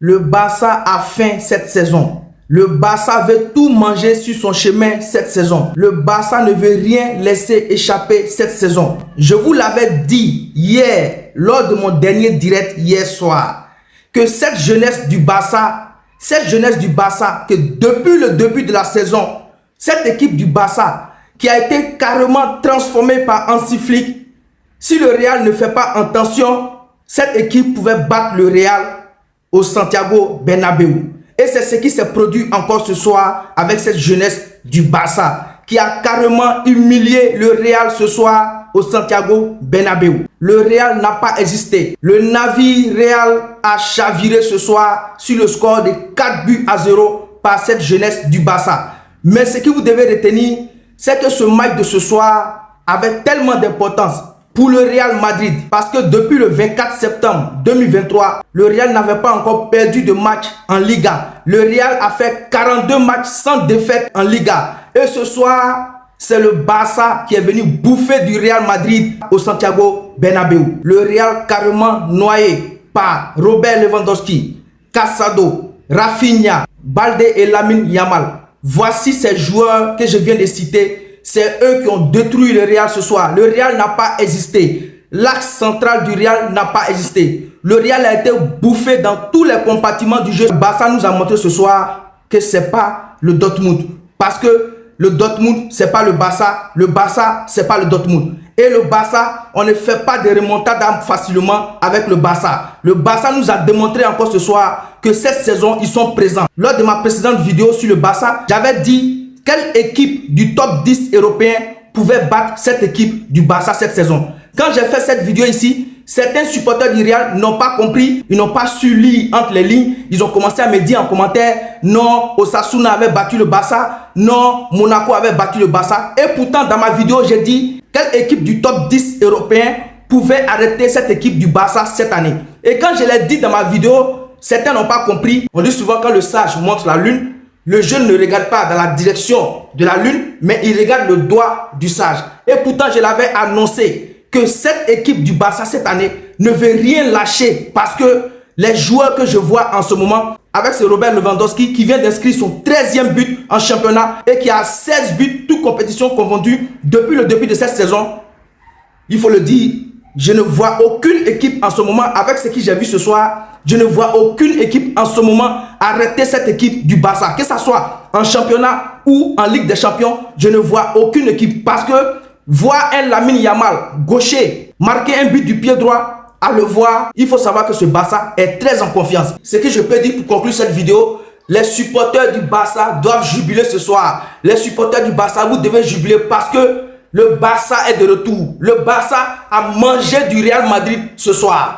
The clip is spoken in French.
Le Barça a faim cette saison. Le Barça veut tout manger sur son chemin cette saison. Le Barça ne veut rien laisser échapper cette saison. Je vous l'avais dit hier, lors de mon dernier direct hier soir, que cette jeunesse du Barça, que depuis le début de la saison, cette équipe du Barça qui a été carrément transformée par Hansi Flick, si le Real ne fait pas attention, cette équipe pouvait battre le Real au Santiago Bernabéu. Et c'est ce qui s'est produit encore ce soir avec cette jeunesse du Barça qui a carrément humilié le Real ce soir au Santiago Bernabéu. Le Real n'a pas existé. Le navire Real a chaviré ce soir sur le score de 4-0 par cette jeunesse du Barça. Mais ce que vous devez retenir, c'est que ce match de ce soir avait tellement d'importance pour le Real Madrid, parce que depuis le 24 septembre 2023, le Real n'avait pas encore perdu de match en Liga. Le Real a fait 42 matchs sans défaite en Liga. Et ce soir, c'est le Barça qui est venu bouffer du Real Madrid au Santiago Bernabéu. Le Real carrément noyé par Robert Lewandowski, Casado, Rafinha, Balde et Lamine Yamal. Voici ces joueurs que je viens de citer. C'est eux qui ont détruit le Real ce soir. Le Real n'a pas existé. L'axe central du Real n'a pas existé. Le Real a été bouffé dans tous les compartiments du jeu. Le Barça nous a montré ce soir que ce n'est pas le Dortmund. Parce que le Dortmund, ce n'est pas le Barça. Le Barça, ce n'est pas le Dortmund. Et le Barça, on ne fait pas de remontades facilement avec le Barça. Le Barça nous a démontré encore ce soir que cette saison, ils sont présents. Lors de ma précédente vidéo sur le Barça, j'avais dit quelle équipe du top 10 européen pouvait battre cette équipe du Barça cette saison. Quand j'ai fait cette vidéo ici, certains supporters du Real n'ont pas compris, ils n'ont pas su lire entre les lignes. Ils ont commencé à me dire en commentaire, non, Osasuna avait battu le Barça, non, Monaco avait battu le Barça. Et pourtant, dans ma vidéo, j'ai dit quelle équipe du top 10 européen pouvait arrêter cette équipe du Barça cette année. Et quand je l'ai dit dans ma vidéo, certains n'ont pas compris. On dit souvent quand le sage montre la lune, le jeune ne regarde pas dans la direction de la lune, mais il regarde le doigt du sage. Et pourtant, je l'avais annoncé que cette équipe du Barça cette année ne veut rien lâcher parce que les joueurs que je vois en ce moment, avec ce Robert Lewandowski qui vient d'inscrire son 13e but en championnat et qui a 16 buts, toutes compétitions confondues depuis le début de cette saison, il faut le dire, je ne vois aucune équipe en ce moment, avec ce que j'ai vu ce soir, je ne vois aucune équipe en ce moment arrêter cette équipe du Barça. Que ce soit en championnat ou en Ligue des Champions, je ne vois aucune équipe. Parce que voir un Lamine Yamal gaucher marquer un but du pied droit, à le voir, il faut savoir que ce Barça est très en confiance. Ce que je peux dire pour conclure cette vidéo, les supporters du Barça doivent jubiler ce soir. Les supporters du Barça, vous devez jubiler parce que le Barça est de retour. Le Barça a mangé du Real Madrid ce soir.